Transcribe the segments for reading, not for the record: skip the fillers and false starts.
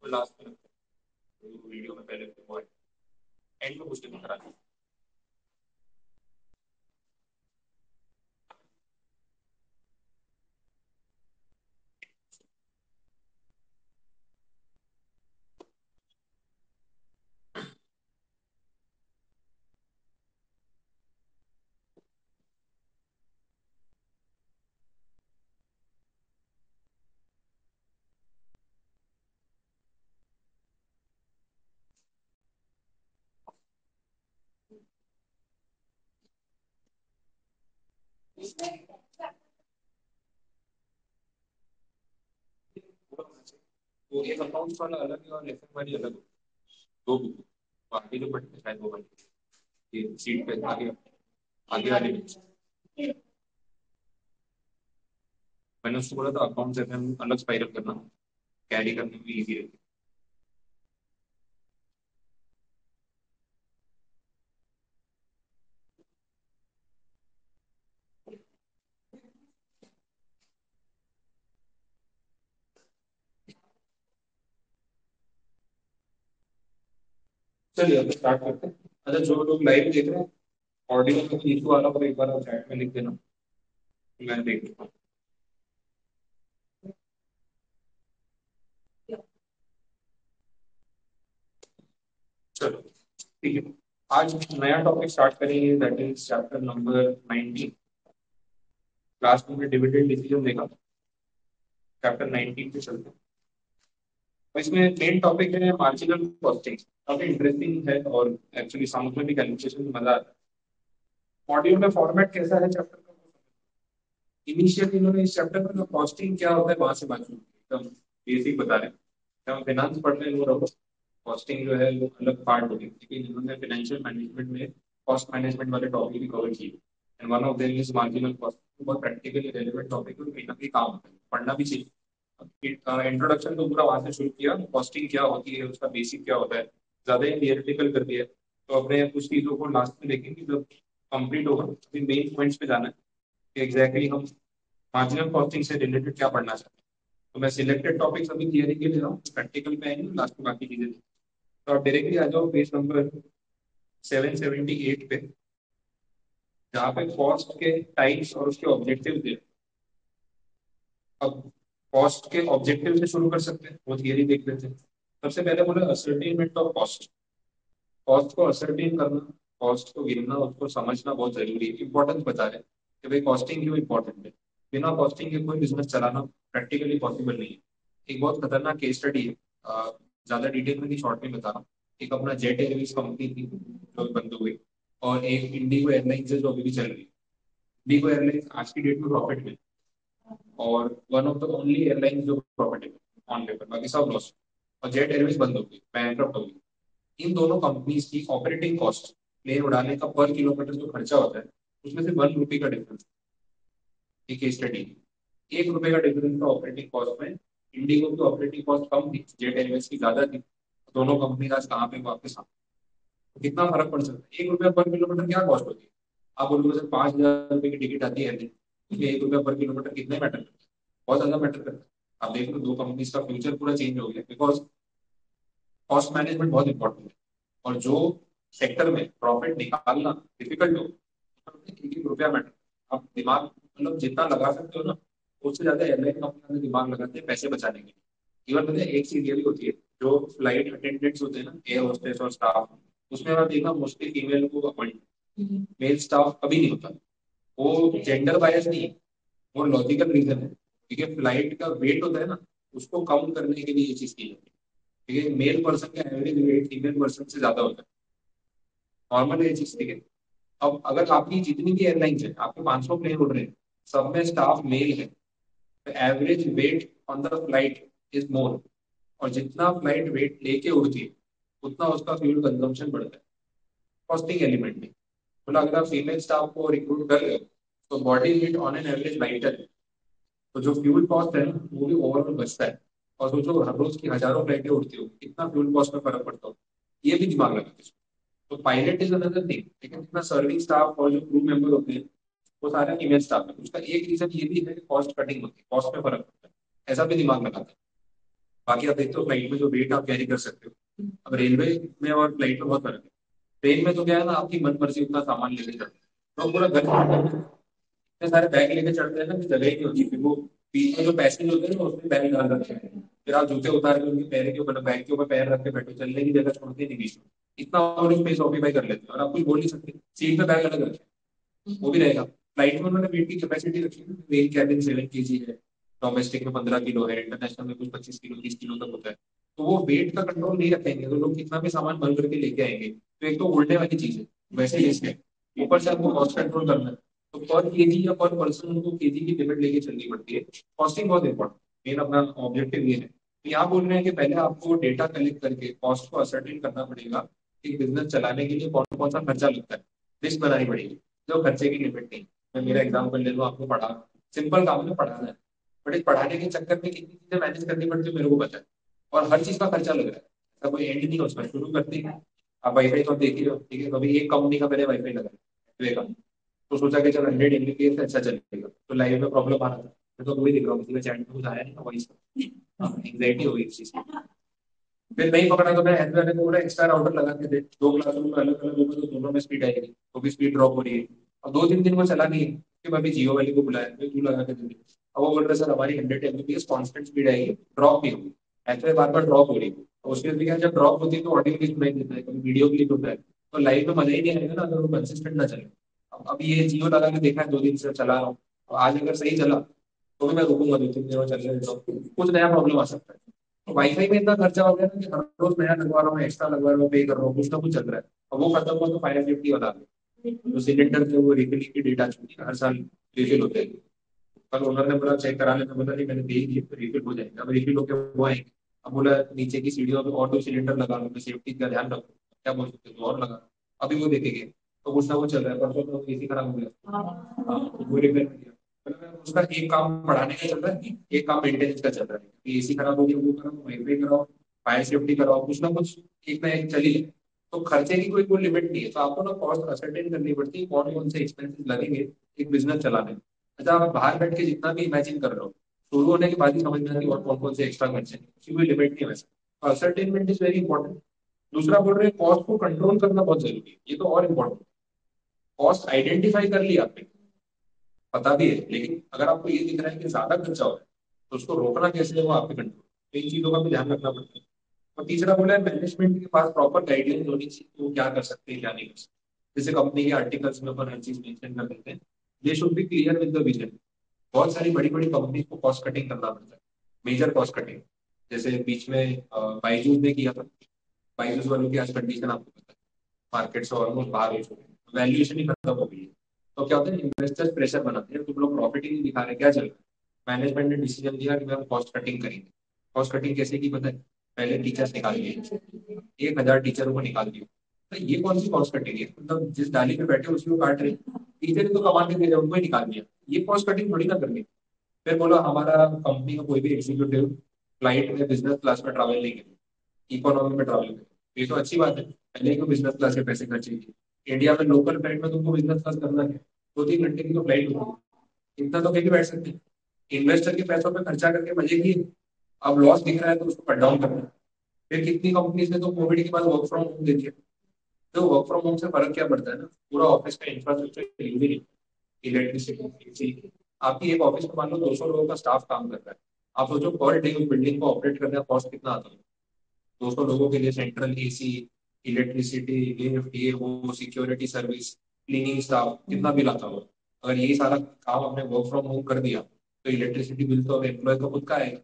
Last में video में पहले एंड में कुछ नहीं करा। तो एक अकाउंट वाला अलग है और लेसन वाली अलग है। दो बुक बाकी जो पढ़ते शायद वो वाली ये सीट पे आगे आगे वाले में। मैंने उसको बोला था अकाउंट से हम अलग स्पाइरल करना, कैरी करने में इजी रहती है। चलिए अब स्टार्ट करते हैं। अच्छा जो लोग लाइव देख रहे हैं ऑडियो में इशू आ रहा हो एक बार आप चैट में लिख देना, मैं देख लेता हूँ। चलो ठीक है। आज नया टॉपिक स्टार्ट करेंगे that is chapter number 19। Class में डिविडेंड डिसीजन देखा, चैप्टर 19 पे चलते हैं। तो इसमें मेन टॉपिक है मार्जिनल कॉस्टिंग। काफी इंटरेस्टिंग है और एक्चुअली समझ में भी कैलकुलेशन में मजा आता है। मॉड्यूल में फॉर्मेट कैसा है चैप्टर का, इनिशियली इन्होंने इस चैप्टर में कॉस्टिंग क्या होता है वहां से बात शुरू की, एकदम बेसिक बता रहे हैं। जब हम फाइनेंस पढ़ रहे हैं वो रहो, कॉस्टिंग जो है वो अलग पार्ट होगी, लेकिन इन्होंने फाइनेंशियल मैनेजमेंट में कॉस्ट मैनेजमेंट वाले टॉपिक भी कवर किए and one of them is marginal cost. बहुत प्रैक्टिकली रेलेवेंट टॉपिक है, कहीं ना कहीं काम होता है, पढ़ना भी चाहिए। इंट्रोडक्शन तो पूरा वहां से शुरू किया, कॉस्टिंग क्या होती है, उसका बेसिक क्या होता है, ज्यादा ही थियरिटिकल कर दिया। तो अपने कुछ चीजों को लास्ट में देखेंगे जब कंप्लीट होगा, अभी मेन पॉइंट्स पे जाना है कि एग्जैक्टली हम मार्जिनल कॉस्टिंग से रिलेटेड क्या पढ़ना चाहते हैं। तो मैं सिलेक्टेड टॉपिक्स अभी थियरी के ले रहा हूँ, प्रैक्टिकल पे आएंगे लास्ट में बाकी चीजें। तो आप डायरेक्टली आ जाओ पेज नंबर 778 पे, जहाँ पे कॉस्ट के टाइप्स और उसके ऑब्जेक्टिव दे। अब कॉस्ट के ऑब्जेक्टिव से शुरू कर सकते हैं, वो थियरी देख लेते हैं। सबसे पहले बोले असर्टेनमेंट ऑफ कॉस्ट। कॉस्ट को असर्टेन करना, कॉस्ट को गिनना, उसको समझना बहुत जरूरी है। इंपॉर्टेंस बता रहे हैं कि भाई कॉस्टिंग क्यों इंपॉर्टेंट है। बिना कॉस्टिंग के कोई बिजनेस चलाना प्रैक्टिकली पॉसिबल नहीं है। एक बहुत खतरनाक केस स्टडी है, ज्यादा डिटेल में नहीं, शॉर्ट में बता रहा हूँ। एक अपना जेट एयरवेज कंपनी थी जो बंद हो गई, और एक इंडिगो एयरलाइंस है जो अभी भी चल रही है। इंडिगो एयरलाइंस आज की डेट में प्रॉफिट में, और one of the only airline जो प्रॉफिट है ऑन पेपर, बाकी सब लॉस। और जेट एयरवेज बंद हो गई, बैंकरप्ट हो गई। इन दोनों कंपनीज की ऑपरेटिंग कॉस्ट, प्लेन उड़ाने का पर किलोमीटर जो खर्चा होता है, उसमें से 1 रुपए का डिफरेंस। एक केस स्टडी, 1 रुपए का डिफरेंस था ऑपरेटिंग कॉस्ट में। इंडिगो की ऑपरेटिंग कॉस्ट कम थी, जेट एयरवेज की ज्यादा थी। दोनों कंपनी आज कहाँ पे वापस आ, तो कितना फर्क पड़ सकता है। 1 रुपया पर किलोमीटर क्या कॉस्ट होती है। आप बोलोगे सर 5,000 रुपए की टिकट आती है, इसलिए 1 रुपया पर किलोमीटर कितना मैटर करता है, बहुत ज्यादा मैटर करता है। आप देख लो दो कंपनीज का फ्यूचर पूरा चेंज हो गया, बिकॉज कॉस्ट मैनेजमेंट बहुत इंपॉर्टेंट है। और जो सेक्टर में प्रॉफिट निकालना डिफिकल्ट हो, एक एक रुपया मैटर। आप दिमाग मतलब जितना लगा सकते हो ना, उससे ज्यादा एयरलाइन कंपनी में दिमाग लगाते हैं पैसे बचाने के लिए। इवन पता है एक चीज ये भी होती है, जो फ्लाइट अटेंडेंट्स होते हैं ना, एयर होस्टेस और स्टाफ, उसमें आप देखना मोस्टली फीमेल को अपॉइंट, मेल स्टाफ कभी नहीं होता। वो जेंडर बायस नहीं है, वो लॉजिकल रीजन है। ठीक है, फ्लाइट का वेट होता है ना, उसको कम करने के लिए ये चीज की जाती है। ठीक है, मेल पर्सन का एवरेज वेट फीमेल पर्सन से ज्यादा होता है, नॉर्मल ये चीज। ठीक है, अब अगर आपकी जितनी भी एयरलाइंस है, आपके 500 प्लेन उड़ रहे हैं, सब में स्टाफ मेल है, तो average weight on the flight is more. और जितना फ्लाइट वेट लेके उड़ती है, उतना उसका फ्यूल कंजम्पशन बढ़ता है। कॉस्टिंग एलिमेंट में, मतलब अगर आप फीमेल स्टाफ को रिक्रूट कर रहे हो, तो body heat on an average lighter है, तो जो फ्यूल कॉस्ट है ना वो भी ओवरऑल बचता है। और तो जो हर रोज की हजारों फ्लाइटें उड़ती हो कितना फ्यूल कॉस्ट में फर्क पड़ता हो, ये भी दिमाग लगा के सोचो। तो पायलट इज अनदर थिंग, लेकिन जितना सर्विंग स्टाफ और जो क्रू मेंबर होते हैं वो सारा फीमेल स्टाफ है। उसका एक रीजन ये भी है कि कॉस्ट कटिंग होती है, कॉस्ट में फर्क पड़ता है, ऐसा भी दिमाग लगाता है। बाकी आप देखते हो फ्लाइट में जो वेट आप कैरी कर सकते हो, अब रेलवे में और फ्लाइट में बहुत फर्क है। ट्रेन में तो क्या है ना, आपकी मन मर्जी उतना सामान लेके चलते हैं, तो पूरा घर इतने सारे बैग लेके चढ़ते हैं ना कि जगह ही नहीं होती, फिर वो बीच में जो पैसेंजर होते हैं ना उसमें बैग डाल रखे हैं, फिर आप जूते उतार के उनके पैर के ऊपर बैग के ऊपर पैर रख के बैठो, चलने की जगह छोड़ते नहीं बीच में, इतना और स्पेस ऑक्यूपाई कर लेते हैं और आप कुछ बोल नहीं सकते, सीट पे बैग अलग रखे वो भी रहेगा। फ्लाइट में उन्होंने वेट की कैपेसिटी रखी है, मेन कैबिन 7 kg है, डोमेस्टिक में 15 किलो है, इंटरनेशनल में कुछ 25 किलो 30 किलो तक होता है। तो वो वेट का कंट्रोल नहीं रखेंगे तो लोग कितना भी सामान भर करके लेके आएंगे, तो एक तो उड़ने वाली चीज है, वैसे ही रिस्क है, ऊपर से आपको कॉस्ट कंट्रोल करना है। तो पर केजी या पर पर्सन उनको केजी की लिमिट लेके चलनी पड़ती है। कॉस्टिंग बहुत इंपॉर्टेंट, मेन अपना ऑब्जेक्टिव ये है। तो यहाँ बोल रहे हैं कि पहले आपको डेटा कलेक्ट करके कॉस्ट को असरटेन करना पड़ेगा, एक बिजनेस चलाने के लिए कौन कौन सा खर्चा लगता है, लिस्ट बनानी पड़ेगी। जो खर्चे की लिमिट नहीं, मैं मेरा एग्जाम्पल ले लूँ, आपको पढ़ा, सिंपल काम है पढ़ाना है, बट इस पढ़ाने के चक्कर में कितनी चीजें मैनेज करनी पड़ती है मेरे को पता है, और हर चीज का खर्चा लग रहा है, ऐसा कोई एंड नहीं है उसका। शुरू करते हैं आप वाईफाई तो आप देख ही रहे हो, ठीक है, कभी एक कंपनी का पहले वाईफाई लगा तो सोचा कि चल 100 Mbps अच्छा चलेगा, तो लाइव में प्रॉब्लम आ रहा था, मैं तो वही देख रहा हूँ, किसी का चैट में कुछ आया नहीं था, वही एंग्जाइटी हो गई इस चीज की। फिर नहीं पकड़ा तो मैं एस वाले को बोला एक्स्ट्रा राउटर लगा के दे, 2 क्लासरूम में अलग अलग होगा तो दोनों में स्पीड आएगी, तो भी स्पीड ड्रॉप हो रही है। और 2-3 दिन वो चला नहीं, फिर मैं भी जियो वाले को बुलाया, फिर तू लगा के दे। अब वो बोल रहे सर हमारी 100 Mbps कॉन्स्टेंट स्पीड आएगी, ड्रॉप नहीं होगी, ऐसे बार बार ड्रॉप हो रही है। तो उसके भी क्या, जब ड्रॉप होती है तो ऑडियो क्लिप सुनाई देता है, कभी वीडियो क्लिप होता है, तो लाइव में मजा ही नहीं आएगा ना अगर वो कंसिस्टेंट ना चले। अब ये जियो लगा के देखा है, 2 दिन से चला रहा हूँ, तो आज अगर सही चला तो भी मैं रुकूंगा, 2-3 दिन और चलने देता हूँ, कुछ नया प्रॉब्लम आ सकता है। तो वाईफाई में इतना खर्चा हो गया ना कि हर रोज नया लगवा रहा हूँ, एक्स्ट्रा लगवा रहा हूँ, पे कर रहा हूँ, कुछ ना कुछ चल रहा है। और वो खत्म हुआ तो फायर सेफ्टी वाला आ गया। जो सिलेंडर थे वो रिफिल की डेट आ चुकी है, हर साल रिफिल होते हैं। कल ओनर ने बोला चेक करा लेना, बोला नहीं मैंने दे दिए तो रिफिल हो जाएगा, अब रिफिल होकर वो आएंगे। अब बोला नीचे की सीढ़ियों पे और 2 सिलेंडर लगा लो, सेफ्टी का ध्यान रखो, क्या बोल सकते हो, तो और लगा, अभी वो देखेंगे। तो कुछ ना कुछ चल रहा है, परसों तो एसी खराब हो गया, हाँ तो वो रिपेयर कर दिया। मतलब उसका एक काम पढ़ाने का चल रहा है, एक काम मेंटेनेंस का चल रहा है, एसी खराब हो गया वो कराओ, वाईफाई कराओ, फायर सेफ्टी कराओ, कुछ ना कुछ एक ना एक चल ही जाए। तो खर्चे की कोई कोई लिमिट नहीं है, तो आपको ना कॉस्ट असरटेन करनी पड़ती है, कौन कौन से एक्सपेंसेस लगेंगे एक बिजनेस चलाने में। अच्छा आप बाहर बैठ के जितना भी इमेजिन कर रहे हो, शुरू होने के बाद ही समझ में आती है और कौन कौन से एक्स्ट्रा खर्चे हैं, उसकी कोई लिमिट नहीं है वैसे। तो असरटेनमेंट इज वेरी इंपॉर्टेंट। दूसरा बोल रहे हैं कॉस्ट को कंट्रोल करना बहुत जरूरी है, ये तो और इम्पोर्टेंट। कॉस्ट आइडेंटिफाई कर लिया आपने, पता भी है, लेकिन अगर आपको ये दिख रहा है कि ज्यादा खर्चा हो रहा है तो उसको रोकना कैसे है वो आपके कंट्रोल, तो इन चीजों का भी ध्यान रखना पड़ता है। और तीसरा बोला है मैनेजमेंट के पास प्रॉपर गाइडलाइंस होनी चाहिए कि वो क्या कर सकते हैं क्या नहीं कर सकते। जैसे कंपनी के आर्टिकल्स में अपन हर चीज मेंशन कर देते हैं, they should be clear with the vision. बहुत सारी बड़ी बड़ी कंपनी को कॉस्ट कटिंग करना पड़ता है, मेजर कॉस्ट कटिंग। जैसे बीच में बाइजूस ने किया था, बाइजूस वालों की आज कंडीशन आपको पता है, मार्केट से ऑलमोस्ट बाहर हो चुके हैं, वैल्यूएशन ही खत्म हो गई है। तो क्या होता है इन्वेस्टर्स प्रेशर बनाते हैं, तुम लोग प्रॉफिट ही नहीं दिखा रहे, क्या चल रहा है। मैनेजमेंट ने डिसीजन लिया कि हम कॉस्ट कटिंग करेंगे। कॉस्ट कटिंग कैसे की पता है, पहले टीचर्स निकाल दिए, 1,000 टीचरों को निकाल दिया। तो ये कौन सी कॉस्ट कटिंग है, मतलब जिस डाली पे बैठे उसी को काट रहे, टीचर तो कमा के दे रहे उनको ही निकाल दिया, ये कॉस्ट कटिंग थोड़ी ना करनी। फिर बोला हमारा कंपनी का कोई भी एग्जीक्यूटिव फ्लाइट में बिजनेस क्लास में ट्रैवल नहीं करे, इकोनॉमी में ट्रैवल करे, ये तो अच्छी बात है, पहले क्यों बिजनेस क्लास के पैसे खर्चे किए। इंडिया में लोकल फ्लाइट में तुमको बिजनेस क्लास करना है, 2-3 घंटे की तो फ्लाइट होती है, इतना तो कहीं भी बैठ सकते हैं। इन्वेस्टर के पैसों पे खर्चा करके मजे किए, अब लॉस दिख रहा है तो उसको कट डाउन करना है। फिर कितनी कंपनीज ने तो कोविड के बाद वर्क फ्रॉम होम दे दिया। तो वर्क फ्रॉम होम से फर्क क्या पड़ता है ना, पूरा ऑफिस का इंफ्रास्ट्रक्चर यूज ही नहीं, इलेक्ट्रिसिटी। आपकी एक ऑफिस में मान लो 200 लोगों का स्टाफ काम कर रहा है, आप सोचो पर डे उस बिल्डिंग को ऑपरेट करने का कॉस्ट कितना आता है। 200 लोगों के लिए सेंट्रल एसी, इलेक्ट्रिसिटी, लिफ्ट, ये वो सिक्योरिटी सर्विस, क्लीनिंग स्टाफ, कितना बिल आता होगा। अगर ये सारा काम हमने वर्क फ्रॉम होम कर दिया तो इलेक्ट्रिसिटी बिल तो एम्प्लॉय का खुद का आएगा,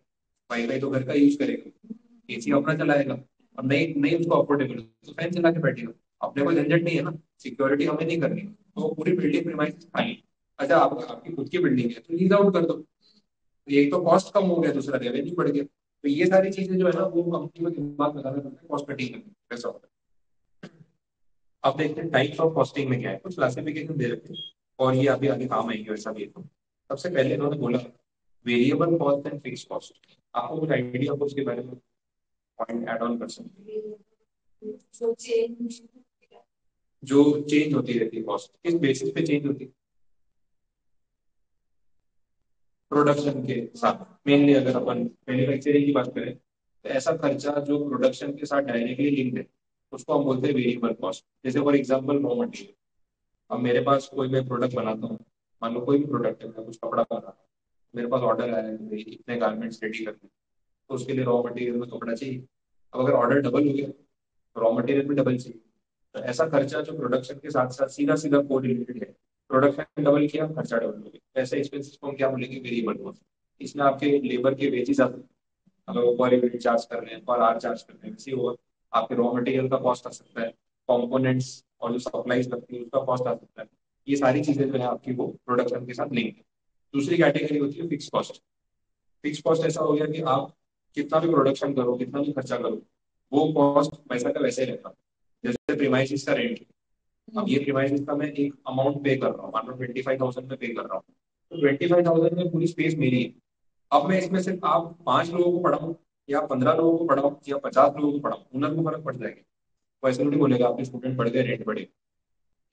वाईफाई तो घर का यूज करेगा, एसी अपना चलाएगा, और नहीं नहीं उसको अफोर्डेबल तो फैन चला के बैठेगा, अपने कोई झंझट नहीं है ना, सिक्योरिटी हमें नहीं करनी, तो पूरी बिल्डिंग प्रीमाइस खाली। अच्छा आपकी खुद की बिल्डिंग है तो लीज आउट कर दो, तो एक तो कॉस्ट कम हो गया, दूसरा रेवेन्यू बढ़ गया। तो ये सारी चीजें जो है ना वो कंपनी को दिमाग लगाना पड़ता है, कॉस्ट कटिंग करने में ऐसा होता है। अब देखते हैं टाइप्स ऑफ कॉस्टिंग में क्या है, कुछ क्लासिफिकेशन दे रखे हैं। और ये अभी आगे काम आएंगे वैसा भी है। तो सबसे पहले इन्होंने बोला variable cost and fix cost. आपको कुछ आइडिया हो उसके बारे में, पॉइंट ऐड ऑन कर सकते हैं। जो चेंज होती रहती है कॉस्ट, किस बेसिस पे चेंज होती है? प्रोडक्शन के साथ। मेनली अगर अपन मैन्युफैक्चरिंग की बात करें तो ऐसा खर्चा जो प्रोडक्शन के साथ डायरेक्टली लिंक्ड है उसको हम बोलते हैं वेरिएबल कॉस्ट। जैसे फॉर एग्जांपल रॉ मटेरियल। अब मेरे पास कोई मैं प्रोडक्ट बनाता हूँ, मान लो कोई भी प्रोडक्ट है, मैं कुछ कपड़ा बना रहा हूँ, मेरे पास ऑर्डर आया है कि भाई इतने गारमेंट्स रेडी करने हैं, तो उसके लिए रॉ मटेरियल में कपड़ा चाहिए। अब अगर ऑर्डर डबल हो गया तो रॉ मटेरियल भी डबल चाहिए। तो ऐसा खर्चा जो प्रोडक्शन के साथ साथ सीधा सीधा को रिलेटेड है, प्रोडक्शन डबल किया खर्चा डबल हो गया, ऐसे एक्सपेंसेस को हम क्या बोलेंगे? Variable cost. इसमें आपके लेबर के वेजेस आते हैं, अगर वो पर यूनिट चार्ज कर रहे हैं, पर आवर चार्ज कर रहे हैं, वैसे होगा। आपके रॉ मटेरियल का कॉस्ट आ सकता है, कंपोनेंट्स और जो सप्लाईज लगती है उसका कॉस्ट आ सकता है। ये सारी चीजें जो है आपकी वो प्रोडक्शन के साथ लिंक है। दूसरी कैटेगरी होती है फिक्स कॉस्ट। फिक्स कॉस्ट ऐसा हो गया कि आप कितना भी प्रोडक्शन करो, कितना भी खर्चा करो, वो कॉस्ट वैसा का वैसे ही रहता है। जैसे प्रीमाइसिस का रेंट, अब ये प्रीमाइसिस का मैं एक अमाउंट पे कर रहा हूँ, मान लो 25,000 में पे कर रहा हूँ, तो 25,000 में पूरी स्पेस मेरी है। अब मैं इसमें सिर्फ आप 5 लोगों को पढ़ाऊं या 15 लोगों को पढ़ाऊं या 50 लोगों को पढ़ाऊं, उनमें को फर्क पड़ जाएगा। वैसे नहीं बोलेगा आपके स्टूडेंट बढ़ गए, रेट बढ़े।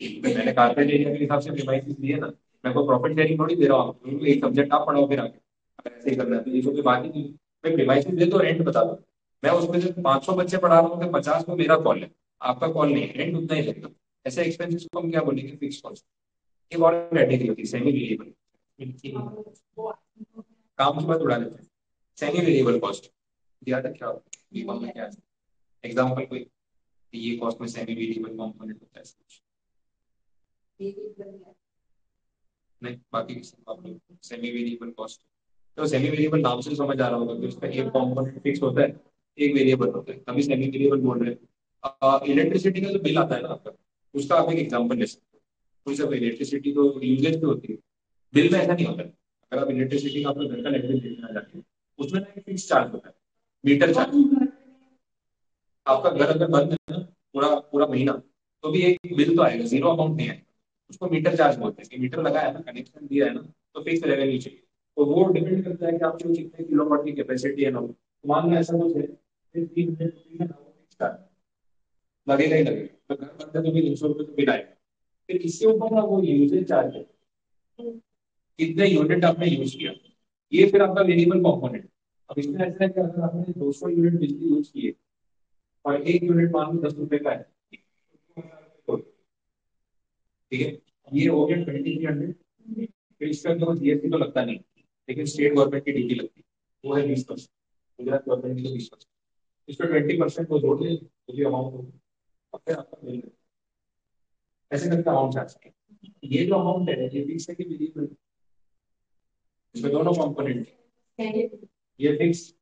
मैंने कारपेट एरिया के हिसाब से डिवाइसेस दिए ना, मैं कोई प्रॉफिट शेयरिंग थोड़ी दे रहा हूँ आपको, एक सब्जेक्ट आप पढ़ाओ फिर आगे। अगर ऐसे ही करना है तो ये तो कोई बात ही नहीं। मैं डिवाइसेस दे दो, रेंट बता दो। मैं उसमें से 500 बच्चे पढ़ा रहा हूँ तो 50 को मेरा कॉल है, आपका कॉल नहीं है, रेंट उतना ही लगेगा। ऐसे एक्सपेंसेस को हम क्या बोलेंगे? Fix cost. एक और कैटेगरी होती है सेमी वेरिएबल। काम की बात उड़ा देते हैं। सेमी वेरिएबल कॉस्ट याद है क्या? बीमा में क्या एग्जाम्पल कोई, ये कॉस्ट में सेमी वेरिएबल कंपोनेंट होता है कुछ नहीं, बाकी सेमी वेरिएबल कॉस्ट। तो सेमी वेरिएबल नाम से समझ आ रहा होगा कि उसका एक कंपोनेंट फिक्स होता है, एक वेरिएबल होता है, तभी सेमी वेरिएबल बोल रहे हैं। इलेक्ट्रिसिटी का जो बिल आता है ना आपका, उसका आप एक एग्जाम्पल ले सकते हो। कोई सब इलेक्ट्रिसिटी तो यूजेज पे होती है, बिल में ऐसा नहीं होता है। अगर आप इलेक्ट्रिसिटी का अपना घर का इलेक्ट्रिक देखना जाते हैं, उसमें ना एक फिक्स चार्ज होता है, मीटर चार्ज। आपका घर अगर बंद है ना पूरा पूरा महीना, तो भी एक बिल तो आएगा, जीरो अमाउंट नहीं आएगा। उसको मीटर चार्ज बोलते हैं कि मीटर लगाया है ना, कनेक्शन दिया है ना, तो फिक्स रेवेन्यू चाहिए। तो वो डिपेंड करता है कि आपकी कितने किलोवाट की कैपेसिटी है ना, तो मान लो ऐसा कुछ है, फिर 300 रुपीज है ना, वो फिक्स चार्ज लगेगा ही लगेगा। तो घर बंद है तो भी 200 रुपये तो बिल आएगा। फिर इसके ऊपर ना वो यूजेज चार्ज है, कितने यूनिट आपने यूज किया, ये फिर आपका वेरिएबल कंपोनेंट। अब इसमें ऐसा है कि अगर आपने 200 यूनिट बिजली यूज की है और एक यूनिट मान लो 10 रुपए का है, ठीक है, ये हो गया 2300। फिर इसका जो जीएसटी तो लगता नहीं, लेकिन स्टेट गवर्नमेंट की ड्यूटी लगती है, वो है 20%। गुजरात गवर्नमेंट की तो 20%। इस पर 20% को जोड़ ले तो ये अमाउंट होगी, और फिर आपका बिल ऐसे करके अमाउंट आ सके। ये जो अमाउंट है ये फिक्स है कि वेरिएबल? इसमें दोनों कंपोनेंट, ये फिक्स,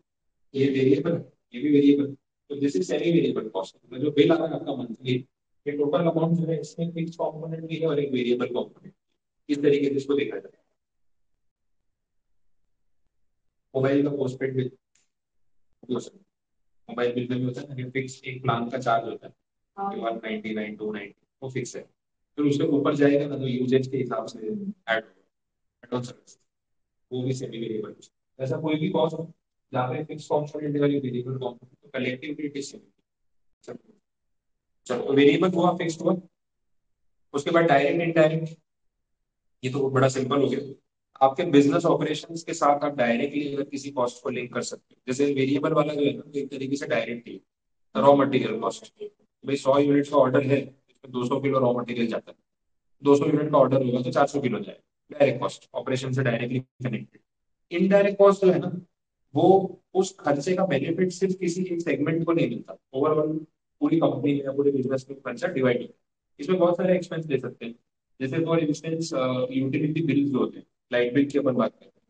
ये वेरिएबल, ये भी वेरिएबल। तो this is semi variable cost, जो बिल आ रहा है आपका मंथली, ये टोटल अमाउंट जो है इसमें फिक्स कंपोनेंट भी है और एक वेरिएबल कंपोनेंट। इस तरीके से इसको देखा जाए। मोबाइल का पोस्टपेड बिल भी हो सकता है, मोबाइल बिल में भी होता है ना, फिक्स एक प्लान का चार्ज होता है, 199 290, वो फिक्स है। फिर उसके ऊपर जाएगा ना तो यूजेज के हिसाब से ऐड एड ऑन सर्विस, वो भी सेमी वेरिएबल। ऐसा कोई भी कॉस्ट हो जहाँ पे फिक्स कंपोनेंट वाली वेरिएबल कंपोनेंट, तो कलेक्टिवली इट इज सेमी। चलो वेरिएबल हुआ, फिक्स हुआ। उसके बाद डायरेक्ट इनडायरेक्ट, ये तो बड़ा सिंपल हो गया। आपके बिजनेस ऑपरेशंस के साथ आप डायरेक्टली अगर किसी कॉस्ट को लिंक कर सकते हो, जैसे वेरिएबल वाला जो है ना, एक तरीके से डायरेक्ट ही रॉ मटेरियल कॉस्ट। भाई 100 यूनिट का ऑर्डर है, इसमें 200 किलो रॉ मटेरियल जाता है, 200 यूनिट का ऑर्डर होगा तो 400 किलो जाएगा, डायरेक्ट कॉस्ट ऑपरेशन से डायरेक्टली कनेक्टेड। इनडायरेक्ट कॉस्ट जो है ना, वो उस खर्चे का बेनिफिट सिर्फ किसी एक सेगमेंट को नहीं मिलता, ओवरऑल पूरी कंपनी में या पूरे बिजनेस में खर्चा डिवाइड होता है। इसमें बहुत सारे एक्सपेंस दे सकते हैं। जैसे फॉर इंस्टेंस यूटिलिटी बिल्स जो होते हैं, लाइट बिल की अपन बात करते हैं,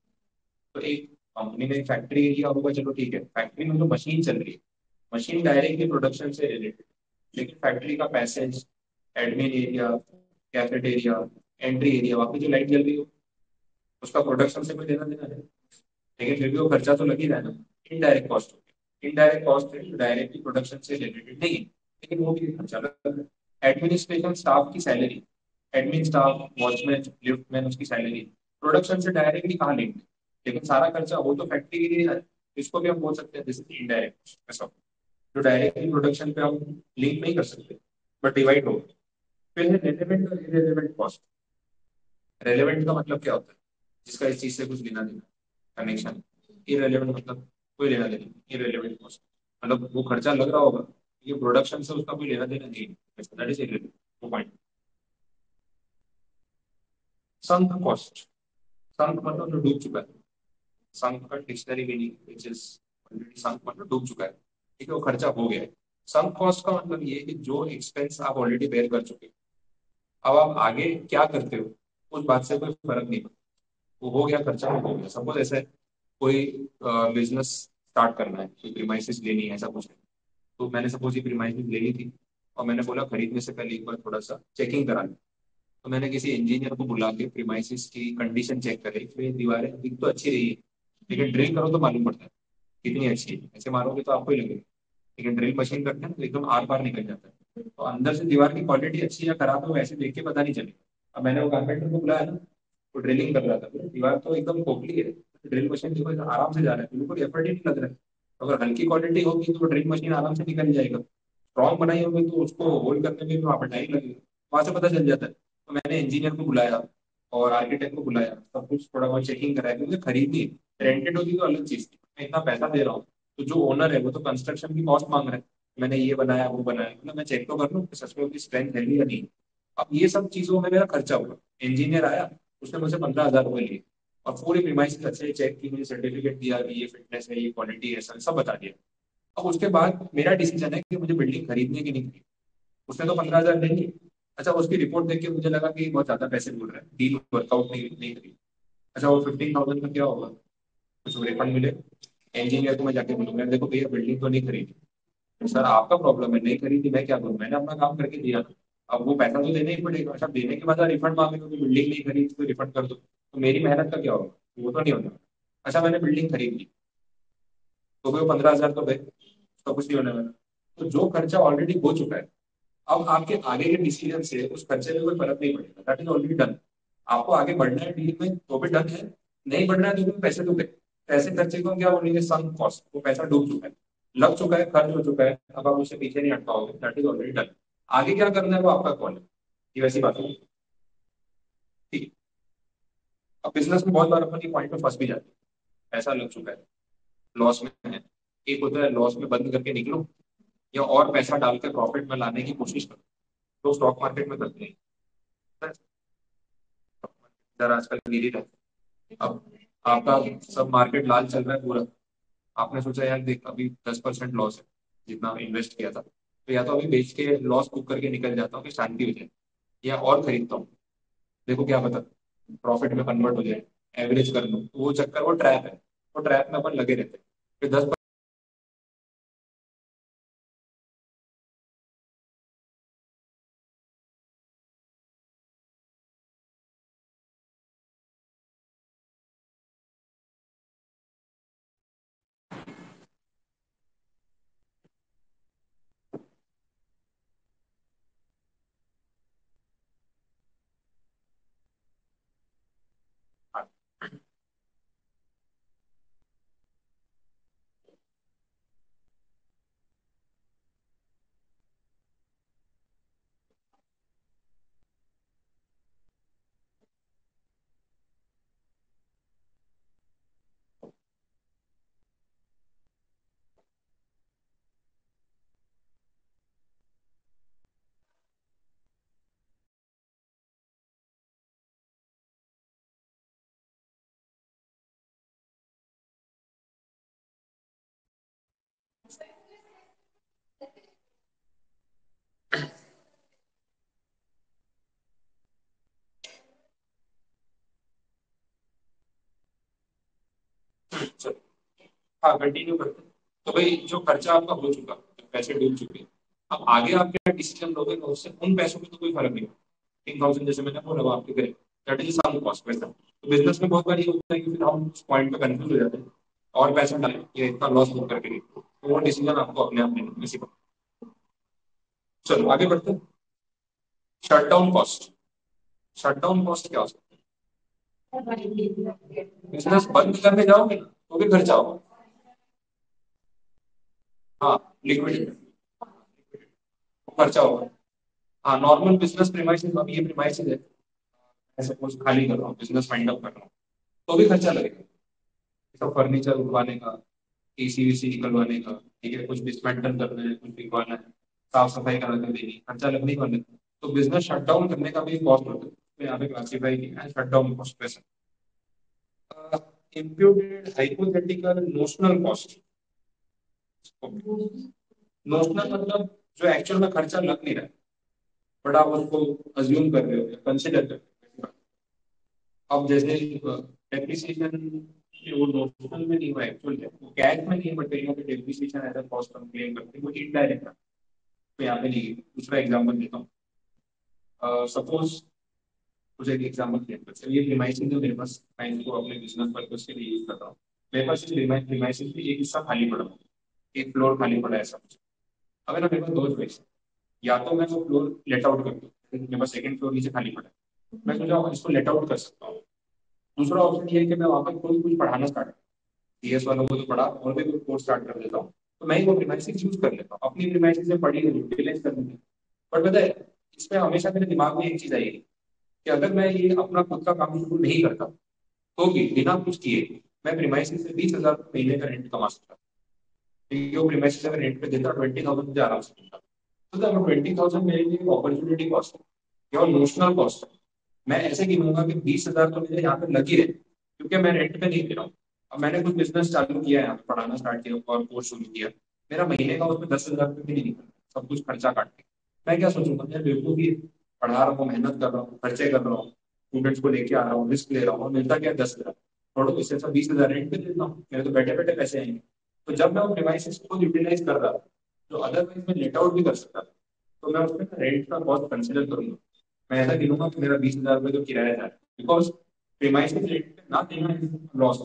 तो एक कंपनी में फैक्ट्री एरिया होगा, चलो ठीक है, फैक्ट्री में जो मशीन चल रही है, मशीन डायरेक्टली प्रोडक्शन से रिलेटेड, लेकिन फैक्ट्री का passage, admin area, cafeteria, entry area, वहाँ पे जो लाइट जल रही हो उसका प्रोडक्शन से कोई लेना देना है, लेकिन फिर भी वो खर्चा तो लग ही रहा है ना। इनडायरेक्ट कॉस्ट होती है, इनडायरेक्ट कॉस्ट है जो डायरेक्टली प्रोडक्शन से रिलेटेड नहीं है, लेकिन वो भी खर्चा लग रहा है। एडमिनिस्ट्रेशन स्टाफ की salary, admin staff, watchman, liftman, उसकी सैलरी प्रोडक्शन से डायरेक्टली कहाँ लिंक, लेकिन सारा खर्चा वो तो फैक्ट्री के लिए है। इसको भी हम बोल सकते हैं दिस इज इनडायरेक्ट ऐसा, जो डायरेक्टली प्रोडक्शन पे हम लिंक नहीं कर सकते बट डिवाइड हो। फिर है रेलेवेंट और इरेलेवेंट कॉस्ट। रेलेवेंट का मतलब क्या होता है, जिसका इस चीज से कुछ लेना देना, कनेक्शन। इरेलेवेंट मतलब कोई लेना देना, इरेलेवेंट कॉस्ट मतलब वो खर्चा लग रहा होगा ये प्रोडक्शन से उसका कोई लेना देना नहीं है, दैट इज इरेलेवेंट। वो पॉइंट। संक कॉस्ट, संक मतलब जो डूब चुका है। संक का dictionary meaning which is already, sunk मतलब डूब चुका है, ठीक है, वो खर्चा हो गया है। संक कॉस्ट का मतलब ये है कि जो एक्सपेंस आप ऑलरेडी बेयर कर चुके हो, अब आप आगे क्या करते हो उस बात से कोई फर्क नहीं पड़ता। वो हो गया खर्चा, वो हो गया। सपोज ऐसे कोई बिजनेस स्टार्ट करना है, कोई प्रीमाइसेस लेनी है, ऐसा कुछ है। तो मैंने सपोज ये प्रीमाइसेस लेनी थी और मैंने बोला खरीदने से पहले एक बार थोड़ा सा चेकिंग करा ली। तो मैंने किसी इंजीनियर को बुला के प्रीमाइसिस की कंडीशन चेक करी, तो ये दीवारें दिख तो अच्छी रही है, लेकिन ड्रिल करो तो मालूम पड़ता है कितनी अच्छी है। ऐसे मारोगे तो आपको ही लगेगा, लेकिन ड्रिल मशीन करते हैं ना तो एकदम आर पार निकल जाता है। तो अंदर से दीवार की क्वालिटी अच्छी या खराब है वो ऐसे देख के पता नहीं चलेगा। अब मैंने वो कारपेंटर को बुलाया ना, वो ड्रिलिंग कर रहा था, तो दीवार तो एकदम खोखली है, ड्रिल मशीन देखो एकदम आराम से जा रहा है, बिल्कुल एफर्ट ही नहीं लग रहा है। अगर हल्की क्वालिटी होगी तो ड्रिल मशीन आराम से निकल जाएगा। स्ट्रॉन्ग बनाई होगी तो उसको होल्ड करने में भी वहाँ पर टाइम लगेगा। वहां से पता चल जाता है। तो मैंने इंजीनियर को बुलाया और आर्किटेक्ट को बुलाया, सब कुछ थोड़ा बहुत चेकिंग कराया, क्योंकि खरीदनी है। रेंटेड होती तो अलग चीज थी, मैं इतना पैसा दे रहा हूँ तो जो ओनर है वो तो कंस्ट्रक्शन की कॉस्ट मांग रहा है। मैंने ये बनाया वो बनाया, मतलब मैं चेक तो कर लूँ कि सच में उसकी स्ट्रेंथ है या नहीं। अब ये सब चीजों में मेरा खर्चा हुआ। इंजीनियर आया, उसने मुझसे 15,000 रुपये लिए और पूरी प्रीमाइस अच्छे चेक की, मुझे सर्टिफिकेट दिया कि ये फिटनेस है, ये क्वालिटी है, सब बता दिया। अब उसके बाद मेरा डिसीजन है कि मुझे बिल्डिंग खरीदनी है कि नहीं खरीदनी। उसने तो 15,000 नहीं ली। अच्छा, उसकी रिपोर्ट देख के मुझे लगा कि बहुत ज्यादा पैसे बोल रहा है, डील वर्कआउट नहीं करी। अच्छा, वो 15,000 का क्या होगा, कुछ रिफंड मिले। इंजीनियर को मैं जाके बोलूंगा देखो भैया बिल्डिंग तो नहीं खरीदी। तो सर आपका प्रॉब्लम है, नहीं खरीदी, मैं क्या करूँ, मैंने अपना काम करके दिया। अब वो पैसा तो देना ही पड़ेगा। अच्छा, देने के बाद रिफंड मांगेगा कि बिल्डिंग नहीं खरीदी तो रिफंड कर दो, तो मेरी मेहनत का क्या होगा, वो तो नहीं होगा। अच्छा, मैंने बिल्डिंग खरीद ली तो वो 15,000 तो गए, उसका कुछ नहीं होने वाला। तो जो खर्चा ऑलरेडी हो चुका है, अब आपके आगे के डिसीजन से उस खर्चे में कोई फर्क नहीं पड़ेगा, दैट इज ऑलरेडी डन। आपको आगे बढ़ना है डील में तो भी डन है, नहीं बढ़ना है तो भी पैसे डूबे। पैसे खर्चे को हम क्या बोलेंगे, सम कॉस्ट। वो पैसा डूब चुका है, लग चुका है, खर्च हो चुका है, अब आप उससे पीछे नहीं हट पाओगे, दैट इज ऑलरेडी डन। आगे क्या करना है वो आपका कॉल है, ये वैसी बात है। ठीक है। अब बिजनेस में बहुत बार अपन ये पॉइंट में फंस भी जाते हैं। पैसा लग चुका है, लॉस में है। एक होता है लॉस में बंद करके निकलो, या और पैसा डालकर प्रॉफिट में लाने की कोशिश करो, तो स्टॉक मार्केट में करते हैं। जरा आजकल गिर ही रहा है। अब आपका सब मार्केट लाल चल रहा है पूरा, आपने सोचा यार देख अभी 10% लॉस है जितना इन्वेस्ट किया था, तो या तो अभी बेच के लॉस बुक करके निकल जाता हूँ कि शांति हो जाए, या और खरीदता हूँ, देखो क्या पता प्रॉफिट में कन्वर्ट हो जाए, एवरेज कर लो। तो वो चक्कर, वो ट्रैप है, वो ट्रैप में अपन लगे रहते हैं। फिर 10। चलो, हाँ कंटिन्यू करते हैं। तो भाई जो खर्चा आपका हो चुका, जो पैसे डूब चुके हैं, अब आगे आप क्या डिसीजन लोगे ना, उससे उन पैसों में तो कोई फर्क नहीं। 10,000 जैसे मैंने बोला वो आपके करें, दैट इज सम कॉस्ट पैसा। तो बिजनेस में बहुत बार ये होता है कि फिर हम उस पॉइंट पे कंफ्यूज हो जाते हैं, और पैसा डालें या इतना लॉस बुक करके नहीं, तो वो डिसीजन आपको अपने आप लेना है, इसी पर। चलो आगे बढ़ते हैं। Shut down cost. Shutdown cost क्या हो सकता है? बिजनेस बंद करने जाओगे ना तो भी खर्चा होगा। हाँ, लिक्विडिटी खर्चा होगा। हाँ, नॉर्मल बिजनेस प्रीमाइसेस, अब ये प्रीमाइसेस है, मैं सपोज खाली कर रहा हूँ, बिजनेस फाइंड अप कर रहा हूँ, तो भी खर्चा लगेगा। सब फर्नीचर उठवाने का, एसी वीसी निकलवाने का, ठीक है, कुछ डिसमेंटल करना है, कुछ बिकवाना है, साफ सफाई करा कर देनी, खर्चा लगने ही वाला है। तो बिजनेस शट डाउन करने का भी कॉस्ट होता है, तो यहाँ पे क्लासीफाई किया है शट डाउन कॉस्ट पैसा। Imputed hypothetical notional cost. Notional मतलब जो एक्चुअल में खर्चा लग नहीं रहा है, बट आप उसको अज्यूम कर रहे हो या कंसिडर कर रहे हो। अब जैसे डेप्रिसिएशन, वो नोशनल में नहीं हुआ, एक्चुअल है वो कैश में नहीं है, बट कहीं पे डेप्रिसिएशन एज अ कॉस्ट हम क्लेम करते हैं, वो इनडायरेक्ट है। तो यहाँ पे नहीं है। दूसरा एग्जांपल देता हूँ, सपोज मुझे एक एग्जांपल देता हूँ, चलिए प्रीमाइसिस है मेरे पास, मैं इसको अपने बिजनेस पर्पज के लिए यूज कर रहा हूँ। मेरे पास इस प्रीमाइसिस में एक हिस्सा खाली पड़ा है, एक फ्लोर खाली पड़ा है ऐसा कुछ। अगर ना मेरे पास दो चॉइस, या तो मैं वो फ्लोर लेट आउट कर दूँ, मेरे पास सेकंड फ्लोर नीचे खाली पड़ा है, मैं सोचा इसको लेट आउट कर सकता हूँ। दूसरा ऑप्शन ये है कि मैं वहां पर कोई कुछ पढ़ाना स्टार्ट, सीएस वालों को तो पढ़ा और भी कोई कोर्स स्टार्ट कर देता हूँ, तो मैं ही वो प्रीमाइसिस यूज कर लेता हूँ, अपनी प्रीमाइसिस से पढ़ी यूटिलाइज कर लेता हूँ। बट पता है, इसमें हमेशा मेरे दिमाग में एक चीज आएगी कि अगर मैं ये अपना खुद का काम शुरू नहीं करता तो भी बिना कुछ किए मैं प्रीमाइसिस से 20,000 महीने का रेंट कमा सकता। ठीक है, वो प्रीमाइसिस अगर रेंट पे देता 20,000 मुझे आराम से मिलता। तो 20,000 मेरे लिए अपॉर्चुनिटी कॉस्ट है, केवल नोशनल कॉस्ट है। मैं ऐसे गिनूंगा कि 20,000 तो मेरे यहाँ पे लग ही रहे, क्योंकि मैं रेंट पे नहीं दे रहा हूँ। अब मैंने कुछ बिजनेस चालू किया है, यहाँ पे पढ़ाना स्टार्ट किया और कोर्स शुरू किया, मेरा महीने का उसमें 10,000 रुपये भी नहीं निकलता, सब कुछ खर्चा काट के। मैं क्या सोचूंगा, मैं बिल्कुल भी पढ़ा रहा हूँ, मेहनत कर रहा हूँ, खर्चे कर रहा हूँ, स्टूडेंट्स को लेके आ रहा हूँ, रिस्क ले रहा हूँ, और मिलता क्या 10,000, थोड़ा इससे अच्छा 20,000 रेंट पे देता हूँ, मेरे तो बैठे बैठे पैसे आएंगे। तो जब मैं वो डिवाइसेस को यूटिलाइज कर रहा था, तो अदरवाइज मैं लेट आउट भी कर सकता था, तो मैं उसमें रेंट का कॉस्ट कंसिडर करूंगा। मैं ऐसा गिनूंगा कि मेरा 20,000 रुपये जो किराया था, बिकॉज प्रीमाइसिस रेंट पे ना देना लॉस,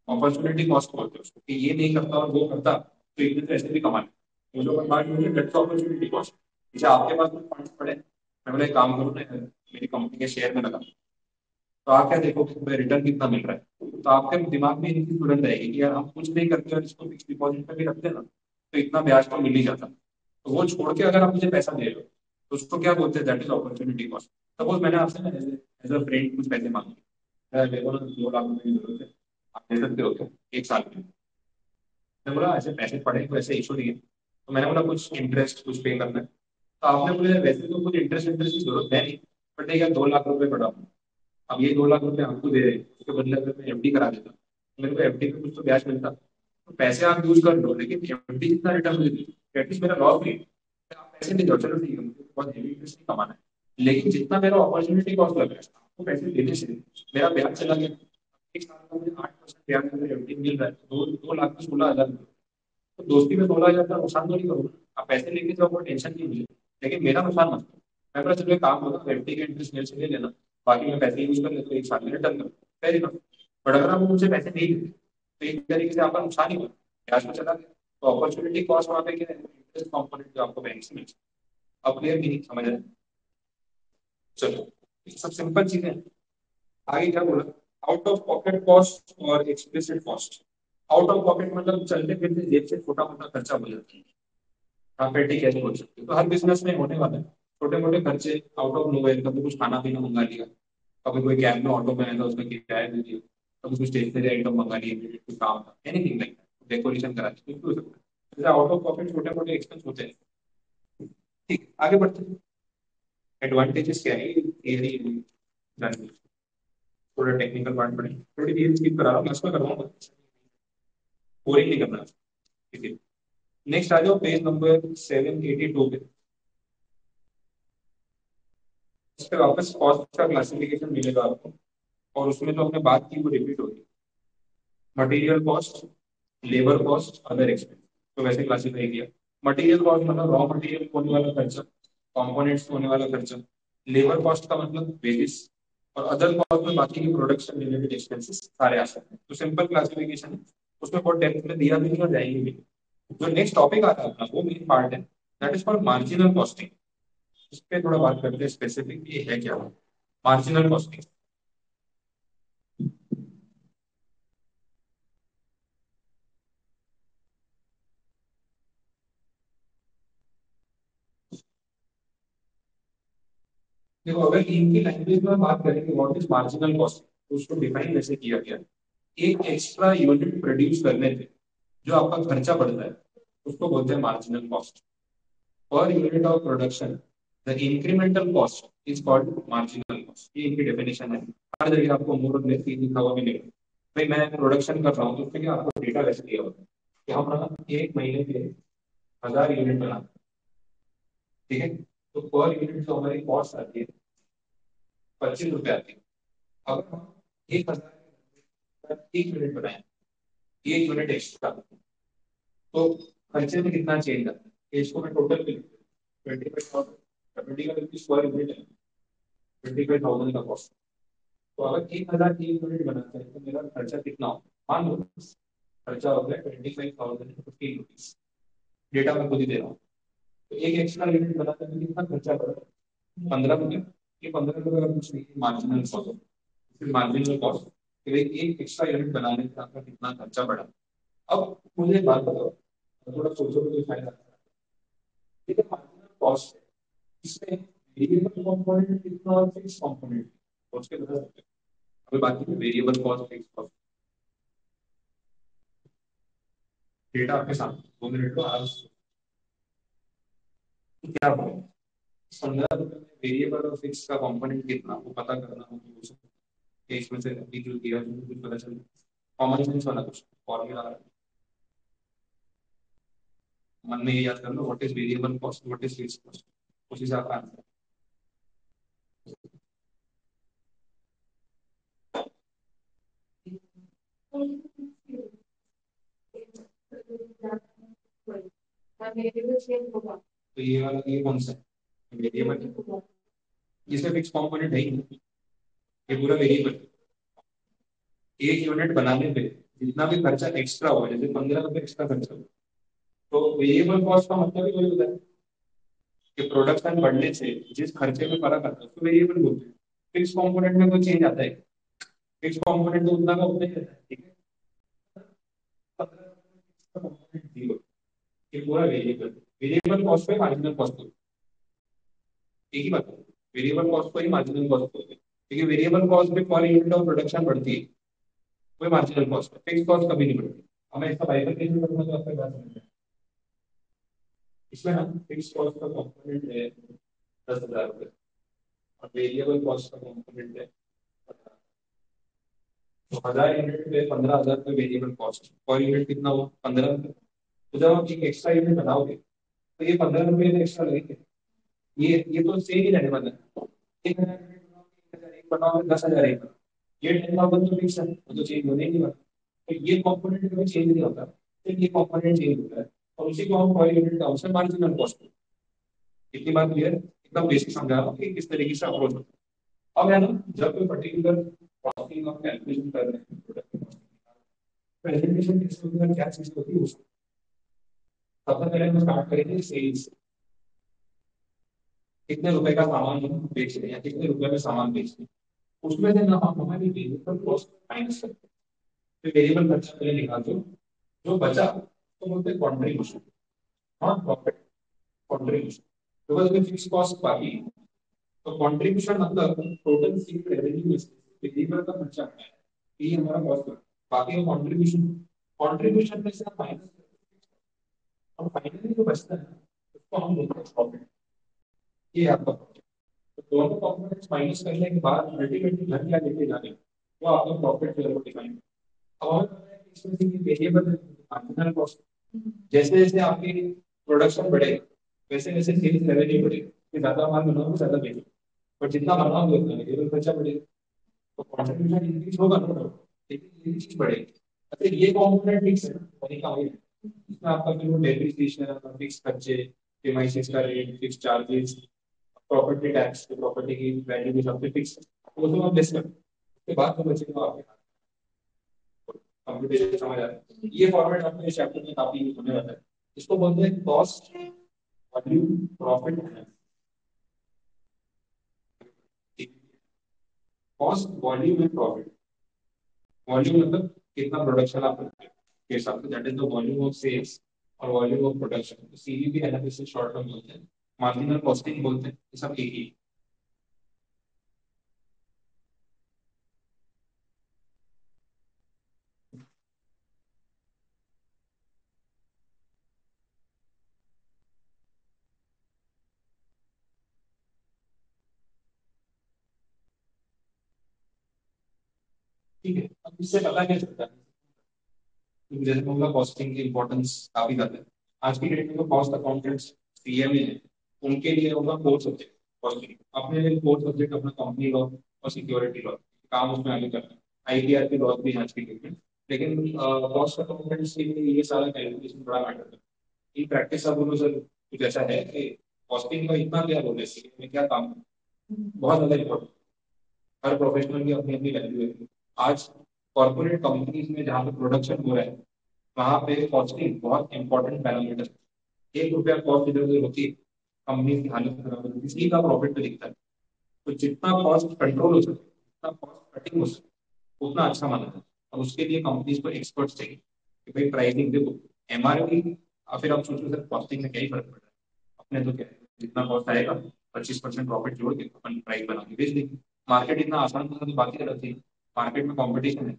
अपॉर्चुनिटी कॉस्ट बोलते हैं उसको, कि ये नहीं करता और वो करता तो इतने पैसे भी कमा लेते। वो जो बात मुझे दैट्स अपॉर्चुनिटी कॉस्ट। जैसे आपके पास कुछ फंड्स पड़े, मैं बोला एक काम करूँ ना यार, मेरी कंपनी के शेयर में लगा, तो आप क्या देखोगे तुम्हें रिटर्न कितना मिल रहा है, तो आपके दिमाग में ये चीज तुरंत आएगी कि यार हम कुछ नहीं करते और इसको फिक्स डिपॉजिट पे भी रखते हैं ना, तो इतना ब्याज तो मिल ही जाता। तो वो छोड़ के अगर आप मुझे पैसा दे रहे हो, तो उसको क्या बोलते हैं, that is opportunity cost. Suppose मैंने आपसे ना एज अ फ्रेंड कुछ पैसे मांगे, मेरे को ना 2 लाख रुपए की जरूरत है, आप दे सकते हो क्या 1 साल में? मैं बोला ऐसे पैसे पड़े तो ऐसे इशू नहीं है, तो मैंने बोला कुछ इंटरेस्ट कुछ पे करना है, तो आपने बोला वैसे तो कुछ इंटरेस्ट इंटरेस्ट की जरूरत है नहीं, बट ठीक है 2 लाख रुपए पड़ा हुआ है। अब ये 2 लाख रुपए आपको दे रहे हैं, उसके बदले अगर मैं एफडी करा देता तो मेरे को एफडी पे कुछ तो ब्याज मिलता। तो पैसे आप यूज कर लो, लेकिन एफडी जितना रिटर्न मुझे दे, एटलीस्ट मेरा लॉस नहीं है। आप पैसे नहीं दो, चलो ठीक है, मुझे बहुत हेवी इंटरेस्ट नहीं कमाना है, लेकिन जितना मेरा अपॉर्चुनिटी कॉस्ट लग रहा है आपको पैसे देने से मेरा ब्याज चला गया। 1 साल का मुझे 8% ब्याज अगर एफडी मिल रहा है, तो 2 लाख में 16,000। तो दोस्ती में 16,000 का नुकसान तो नहीं करूंगा, आप पैसे लेके जाओ, कोई टेंशन नहीं मुझे, लेकिन मेरा नुकसान मत करो। मैं अपना चलो एक काम होगा, एफडी का इंटरेस्ट मेरे से ले लेना, बाकी मैं पैसे यूज कर लेता हूँ, 1 साल में रिटर्न कर, वेरी गुड। बट अगर आप मुझे पैसे नहीं देते तो एक तरीके से आपका नुकसान ही हुआ, कैश में चला गया। तो अपॉर्चुनिटी कॉस्ट वहाँ पे क्या है, इंटरेस्ट कॉम्पोनेंट जो आपको बैंक से मिल सकता है। अब क्लियर नहीं समझ रहे? चलो, ये सब सिंपल चीजें हैं। आगे क्या बोला, आउट ऑफ पॉकेट कॉस्ट और explicit cost. Out of pocket मतलब चलते फिरते जेब से छोटा मोटा खर्चा हो जाता है, आप पेटी कैश बोल सकते हो, तो हर बिजनेस में होने वाला है छोटे मोटे खर्चे आउट ऑफ नोवेयर। कभी कुछ खाना पीना मंगा लिया, कभी कोई कैब में ऑटो में आया था उसमें किराया दे दिया, कभी कुछ स्टेशनरी आइटम मंगा लिए, कुछ काम था, एनीथिंग लाइक डेकोरेशन करा दी, कुछ भी हो सकता है। जैसे आउट ऑफ पॉकेट छोटे मोटे एक्सपेंस होते हैं। ठीक, आगे बढ़ते हैं। एडवांटेजेस क्या है थियरी जानने की। थोड़ा टेक्निकल पार्ट पढ़े, थोड़ी देर स्किप करा रहा हूँ, लास्ट में करवाऊंगा, बोरिंग नहीं करना। ठीक है, नेक्स्ट आ जाओ पेज नंबर 782 पे। इस पे वापस कॉस्ट का क्लासिफिकेशन मिलेगा आपको, और उसमें जो हमने बात की वो रिपीट होगी। Material cost, labour cost, other expense, तो वैसे क्लासिफाई किया। मटेरियल कॉस्ट मतलब रॉ मटेरियल होने वाला खर्चा, कंपोनेंट्स होने वाला खर्चा। लेबर कॉस्ट का मतलब वेजेस, और अदर कॉस्ट में बाकी के प्रोडक्शन रिलेटेड एक्सपेंसेस सारे आ सकते हैं। तो सिंपल क्लासिफिकेशन है, उसमें बहुत डेप्थ में दिया भी नहीं और जाएंगे भी। जो नेक्स्ट टॉपिक आता है अपना, वो मेन पार्ट है, that is called marginal costing. इस पे थोड़ा बात करते हैं स्पेसिफिक ये है क्या। Marginal costing. देखो अगर इनकी लैंग्वेज में बात करें कि व्हाट इज मार्जिनल कॉस्ट, तो उसको डिफाइन कैसे किया गया? एक एक्स्ट्रा यूनिट प्रोड्यूस करने पे जो आपका खर्चा बढ़ता है उसको बोलते हैं marginal cost. Per unit of production the incremental cost is called marginal cost. ये इनकी डेफिनेशन है। हर जगह आपको मोर और लेस लिखा हुआ मिलेगा। भाई मैं प्रोडक्शन कर रहा हूँ तो उसके लिए आपको डेटा वैसे दिया होता है कि हम एक महीने के 1000 यूनिट बनाते हैं, ठीक है? तो पर यूनिट जो हमारी कॉस्ट आती है 25 रुपए आती है। अगर हम 1000 एक यूनिट बनाए, एक यूनिट एक्स्ट्रा, तो खर्चे में कितना चेंज आता है? इसको मैं टोटल पे 25,000, 20 का स्क्वायर यूनिट है, 25,000 का कॉस्ट। तो अगर 1000 की यूनिट बनाते हैं तो मेरा खर्चा कितना हो? मान लो खर्चा हो गया 25,015 रुपीज। डेटा मैं खुद ही दे रहा हूँ। तो एक एक्स्ट्रा यूनिट बनाते हैं तो कितना खर्चा पड़ेगा? 15 रुपये। ये 15 रुपये का कुछ नहीं, मार्जिनल कॉस्ट। फिर मार्जिनल कॉस्ट कि भाई एक एक्स्ट्रा यूनिट बनाने से आपका कितना खर्चा पड़ा। अब मुझे एक बात बताओ, थोड़ा सोचो तो फायदा आता है। ठीक है, मार्जिनल कॉस्ट है, इसमें वेरिएबल कंपोनेंट कितना और फिक्स कंपोनेंट सोच के बता सकते हैं? अभी बात की variable cost fix cost, data आपके सामने 2 मिनट को आराम से क्या बोले। 15 रुपए में वेरिएबल और फिक्स का कंपोनेंट कितना वो पता करना हो तो उसे इसमें से अभी जो दिया है कुछ पता चले। कॉमन सेंस वाला कुछ फॉर्मूला मन में ये याद कर लो, what is variable cost, what is fix cost, उस हिसाब का आंसर। तो ये वाला ये कौन सा है? वेरिएबल। इसमें फिक्स कंपोनेंट है ही नहीं, ये पूरा वेरिएबल। एक यूनिट बनाने पे जितना भी खर्चा एक्स्ट्रा हुआ, जैसे 15 रुपए एक्स्ट्रा खर्चा हुआ, तो वेरिएबल कॉस्ट का मतलब ही वही होता है कि प्रोडक्शन बढ़ने से जिस खर्चे में फर्क आता है उसको वेरिएबल बोलते हैं। फिक्स कंपोनेंट में कोई चेंज आता है? फिक्स कंपोनेंट तो उतना का उतना ही रहता है, ठीक है? 15 कंपोनेंट जीरो, ये पूरा वेरिएबल। वेरिएबल कॉस्ट पे मार्जिनल कॉस्ट, एक ही बात है। वेरिएबल कॉस्ट को ही मार्जिनल कॉस्ट बोलते हैं, क्योंकि वेरिएबल कॉस्ट पे पर यूनिट ऑफ प्रोडक्शन बढ़ती है, कोई मार्जिनल कॉस्ट है, फिक्स कॉस्ट कभी नहीं बढ़ती। हमें इसका बाइफरकेशन करना तो आपके पास समझ में। इसमें ना फिक्स कॉस्ट का कंपोनेंट है 10,000 रुपये और वेरिएबल कॉस्ट का कंपोनेंट है 15,000। तो 1000 यूनिट पे 15,000 रुपये वेरिएबल कॉस्ट, पर यूनिट कितना हुआ? 15 रुपये। तो जब आप एक एक्स्ट्रा यूनिट बनाओगे तो ये 15 रुपये एक्स्ट्रा लगेंगे। ये तो सेम ही रहने वाला है। 1,000 यूनिट बनाओगे, 1,000 एक बनाओगे, 10,000 एक बनाओगे, ये 10,000 तो फिक्स है, वो तो चेंज होने ही नहीं वाला। तो ये कंपोनेंट कभी चेंज नहीं होता, फिर ये कंपोनेंट चेंज होता है और उसी को हम पर यूनिट का ऑप्शन मार्जिनल कॉस्ट। इतनी बात क्लियर? एकदम बेसिक समझा रहा हूँ कि किस तरीके से अप्रोच होता है। अब है ना, जब कोई पर्टिकुलर कॉस्टिंग और कैलकुलेशन कर रहे हैं प्रोडक्ट की, प्रेजेंटेशन किस क्या चीज होती है उसको सबसे पहले हम स्टार्ट करेंगे सेल्स। कितने रुपए का सामान हम बेच रहे हैं, कितने रुपए में सामान बेच रहे हैं, उसमें से ना हम हमारी वेरिएबल कॉस्ट माइनस करते हैं। तो वेरिएबल खर्चा पहले निकाल दो, जो बचा तो बोलते हैं contribution, not profit, contribution. Because में फिक्स कॉस्ट बाकी है। तो कंट्रीब्यूशन मतलब टोटल सीट रेवेन्यू में से वेरिएबल का खर्चा है, ये हमारा कॉस्ट है। बाकी का कंट्रीब्यूशन, कंट्रीब्यूशन में से हम माइनस और फाइनली जो बचता है उसको हम बोलते हैं प्रॉफिट। ये आपका profit। तो दोनों कंपोनेंट्स माइनस करने के बाद अल्टीमेटली घर क्या लेके जाने वो आपका प्रॉफिट लेवल को डिफाइन। अब हमें पता है कि इसमें से वेरिएबल मार्जिनल कॉस्ट, जैसे जैसे आपकी प्रोडक्शन बढ़ेगा वैसे वैसे सेल्स रेवेन्यू बढ़ेगा, कि ज्यादा माल बनाओगे ज्यादा बेचोगे, और जितना बनाओगे उतना वेरिएबल खर्चा बढ़ेगा। तो कंट्रीब्यूशन इंक्रीज होगा ना, लेकिन ये चीज बढ़ेगी। अच्छा ये कंपोनेंट फिक्स है ना, वही का वही है। इसमें आपका फिर वो डेप्रिसिएशन, फिक्स खर्चे, प्रीमाइसेस का rate, fix charges, property tax, property की वैल्यू भी सब फिक्स है। वो तो आप लेस कर, उसके बाद तो बचेगा आपके कंप्यूटेशन। समझ आ रहा है? ये फॉर्मेट आपको इस चैप्टर में काफी यूज होने वाला है। इसको बोलते हैं cost volume profit analysis. Cost, volume and profit. Volume मतलब कितना प्रोडक्शन आप करते हो के हिसाब से, that is the volume of sales, और volume of production CVP analysis short term बोलते हैं, मार्जिनल कॉस्टिंग बोलते हैं, ये सब एक ही। ठीक है, अब इससे पता क्या चलता है, क्योंकि जैसे हमला कॉस्टिंग की इंपॉर्टेंस काफी ज्यादा है आज की डेट में। तो कॉस्ट अकाउंटेंट्स सीएमए है, उनके लिए होगा कोर सब्जेक्ट कॉस्टिंग, अपने लिए कोर सब्जेक्ट अपना कंपनी लॉ और सिक्योरिटी लॉ, काम उसमें आगे करना है। आईटीआर की लॉ भी है आज की डेट में, लेकिन कॉस्ट अकाउंटेंट्स के लिए ये सारा कैलकुलेशन बड़ा मैटर करता है। ये प्रैक्टिस अब बोलो सर कुछ ऐसा है कि कॉस्टिंग का इतना क्या रोल है, सीए में क्या काम है, बहुत ज्यादा इंपॉर्टेंट। हर प्रोफेशनल की अपनी अपनी वैल्यू है। आज कॉर्पोरेट कंपनीज में जहाँ पे प्रोडक्शन हो रहा है, वहाँ पे कॉस्टिंग बहुत इंपॉर्टेंट पैरामीटर है। 1 रुपया कॉस्ट इधर उधर होती है, कंपनी की हालत खराब होती है, इसी का प्रॉफिट पे दिखता है। तो जितना कॉस्ट कंट्रोल हो सके, जितना कॉस्ट कटिंग हो सके, उतना अच्छा माना जाता है। और उसके लिए कंपनीज को एक्सपर्ट्स चाहिए कि भाई प्राइसिंग देखो, एमआरपी, फिर आप सोचो सर कॉस्टिंग में क्या ही फर्क पड़ रहा है। अपने तो क्या है, जितना कॉस्ट आएगा 25% प्रॉफिट जोड़ के अपन प्राइस बना के बेच देंगे। मार्केट इतना आसान होता तो बात ही अलग थी। मार्केट में कंपटीशन है,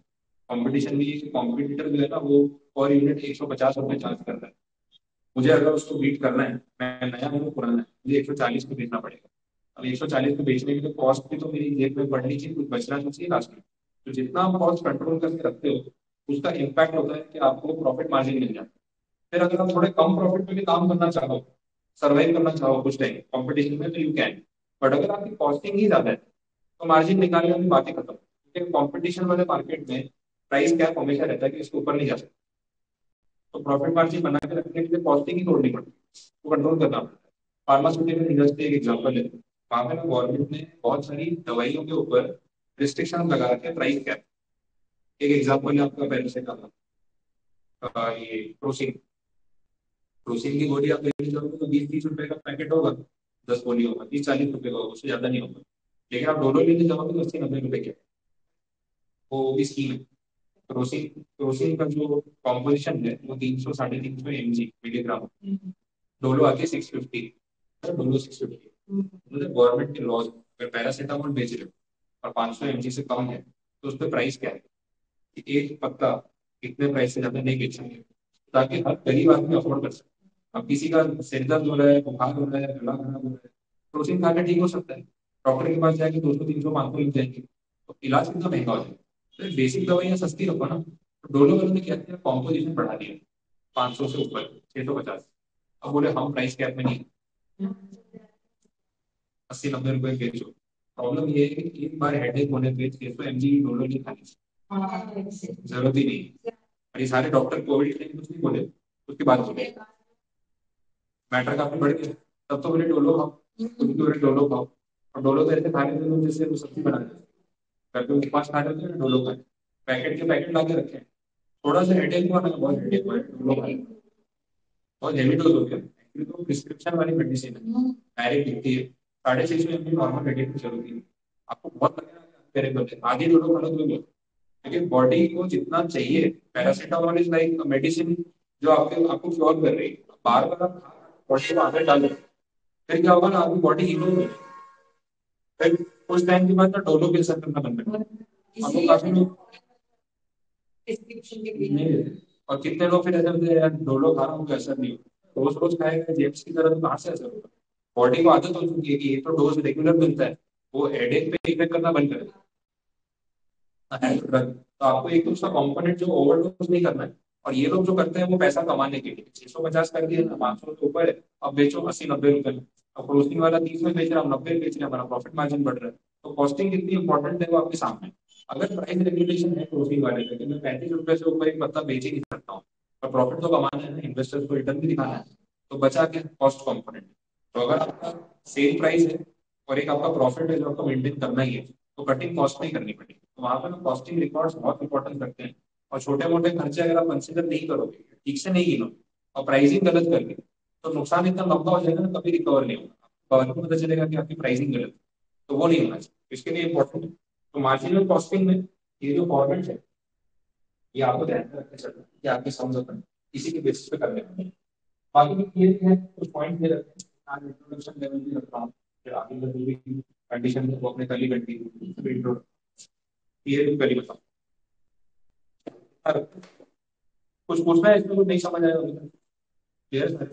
कंपटीशन भी ये कॉम्पिटिटर जो है ना, वो पर यूनिट 150 रुपये चार्ज कर रहा है। मुझे अगर उसको बीट करना है, मैं नया हूँ पुराना है, मुझे 140 को बेचना पड़ेगा। अब 140 को बेचने की तो कॉस्ट भी तो मेरी जेब में पड़नी चाहिए, कुछ बचना तो चाहिए लास्ट में। तो जितना आप कॉस्ट कंट्रोल करके रखते हो, उसका इम्पैक्ट होता है कि आपको प्रॉफिट मार्जिन मिल जाता है। फिर अगर आप थोड़े कम प्रॉफिट में भी काम करना चाहो, सर्वाइव करना चाहो कुछ टाइम कंपटीशन में, तो यू कैन। बट अगर आपकी कॉस्टिंग ही ज्यादा है, तो मार्जिन निकालने की बात ही खत्म, क्योंकि कंपटीशन वाले मार्केट में प्राइस कैप हमेशा रहता है कि इसके ऊपर नहीं जा सकता। तो प्रॉफिट मार्जिन बना के रखने के लिए कॉस्टिंग ही तोड़नी पड़ती है, वो कंट्रोल करना पड़ता है। फार्मास्यूटिकल इंडस्ट्री एक एग्जाम्पल है, वहां पे ना गवर्नमेंट ने बहुत सारी दवाइयों के ऊपर रिस्ट्रिक्शन लगा रखे हैं, प्राइस कैप। एक एग्जाम्पल है आपका पैरासिटामोल, ये प्रोसिन। प्रोसिन की गोली आप लेने जाओगे तो 20-30 रुपए का पैकेट होगा, 10 गोली होगा, 30-40 रुपए का होगा, उससे ज्यादा नहीं होगा। लेकिन आप डोलो लेने जाओगे तो 80-90 रुपए के, वो भी स्कीम है। क्रोसिन, क्रोसिन का जो कॉम्पोजिशन है वो 300 साढ़े 300 mg मिलीग्राम। डोलो आके 650, डोलो 650। मतलब गवर्नमेंट के लॉज, अगर पैरासीटामोल बेच रहे हो और 500 mg से कम है, तो उस पर प्राइस क्या है कि एक पत्ता इतने प्राइस से ज्यादा नहीं बेचेंगे, ताकि हर गरीब आदमी अफोर्ड कर सके। अब किसी का सिर दर्द हो रहा है, बुखार हो रहा है, गला खराब हो रहा है, प्रोटीन खा के ठीक हो सकता है। डॉक्टर के पास जाएंगे 200-300-500 लग जाएंगे, तो इलाज कितना महंगा हो जाएगा। तो बेसिक दवाइयाँ सस्ती रखो ना। तो डोलो वालों ने क्या किया, कॉम्पोजिशन बढ़ा दिया 500 से ऊपर, 650। अब बोले हम प्राइस कैप में नहीं, 80-90 रुपए बेचो। प्रॉब्लम ये है कि एक बार हेडेक होने पे 600 mg डोलो नहीं खानी चाहिए, जरूरत ही नहीं। और ये सारे डॉक्टर कोविड के टाइम कुछ नहीं बोले, उसके बाद बोले मैटर काफी बढ़ गया, तब तो बोले डोलो खाओ, खुद बोले डोलो खाओ। और डोलो तो ऐसे खा रहे थे लोग जैसे वो सब्जी बना रहे थे, घर पे उपवास खा रहे थे डोलो खाए, पैकेट के पैकेट ला के रखे हैं। थोड़ा सा हेडेक हुआ ना, बहुत हेडेक हुआ है, डोलो खाए, बहुत हेवी डोज हो गया। एक्चुअली तो प्रिस्क्रिप्शन वाली मेडिसिन है, डायरेक्ट दिखती है। 650 mg नॉर्मल हेडेक की जरूरत नहीं है। आपको बहुत लगेगा मेरे बदले आधी डोलो खा लो तो लो। लेकिन बॉडी को जितना चाहिए, पैरासीटामोल इज लाइक मेडिसिन जो आपके आपको क्योर कर रही है। बार बार आप बॉडी को आगे डालो, फिर क्या होगा ना, आपकी बॉडी हील होगी। फिर कुछ टाइम के बाद ना डोलो के असर करना बंद कर देगा। आपको काफी लोग नहीं लेते। और कितने लोग फिर ऐसे होते हैं, यार डोलो खा रहा हूँ, कोई असर नहीं हो, रोज रोज खाएगा जेम्स की तरह, तो कहाँ से असर होगा। बॉडी को आदत हो चुकी है कि ये तो डोज रेगुलर मिलता है, वो हेडेक पे इफेक्ट करना बंद कर है तो ड्रग। तो आपको एक तो उसका कॉम्पोनेंट जो ओवरडोज नहीं करना है। और ये लोग जो करते हैं वो पैसा कमाने के लिए 650 कर दिया ना, 500 के ऊपर है, अब बेचो 80-90 रुपए में। अब क्रोसिंग वाला 30 में बेच रहा है, हम 90 में बेच रहे हैं, हमारा प्रॉफिट मार्जिन बढ़ रहा है। तो कॉस्टिंग कितनी इंपॉर्टेंट है वो आपके सामने है। अगर प्राइस रेगुलेशन है क्रोसिंग वाले पे कि मैं 35 रुपए से ऊपर एक पत्ता बेच ही नहीं सकता हूँ, और प्रॉफिट तो कमाना है ना, इन्वेस्टर्स को रिटर्न भी दिखाना है, तो बचा क्या, कॉस्ट कॉम्पोनेंट। तो अगर आपका सेल प्राइस है और एक आपका प्रॉफिट है जो आपको मेंटेन करना ही है, तो कटिंग कॉस्ट नहीं करनी पड़ेगी। तो वहां पर ना कॉस्टिंग रिकॉर्ड्स बहुत इंपॉर्टेंट रखते हैं। और छोटे मोटे खर्चे अगर आप कंसिडर नहीं करोगे, ठीक से नहीं गिनोगे और प्राइसिंग गलत करके, तो नुकसान इतना लंबा हो जाएगा ना, कभी रिकवर नहीं होगा। बाद में पता चलेगा कि आपकी प्राइसिंग गलत है। तो वो नहीं होना चाहिए, इसके लिए इंपॉर्टेंट है तो मार्जिनल कॉस्टिंग में ये जो फॉर्मेट है ये आपको ध्यान में रखना चलना कि आपके समझ अपन इसी के बेसिस पे करने होंगे। बाकी भी क्लियर है, कुछ पॉइंट दे रखे हैं, आज इंट्रोडक्शन लेवल भी रखता हूँ, फिर आगे जो भी कंडीशन है वो अपने कल ही कंटिन्यू फिर इंट्रो क्लियर भी कल ही बताऊँ। कुछ पूछना है इसमें, कुछ नहीं समझ आया क्लियर है।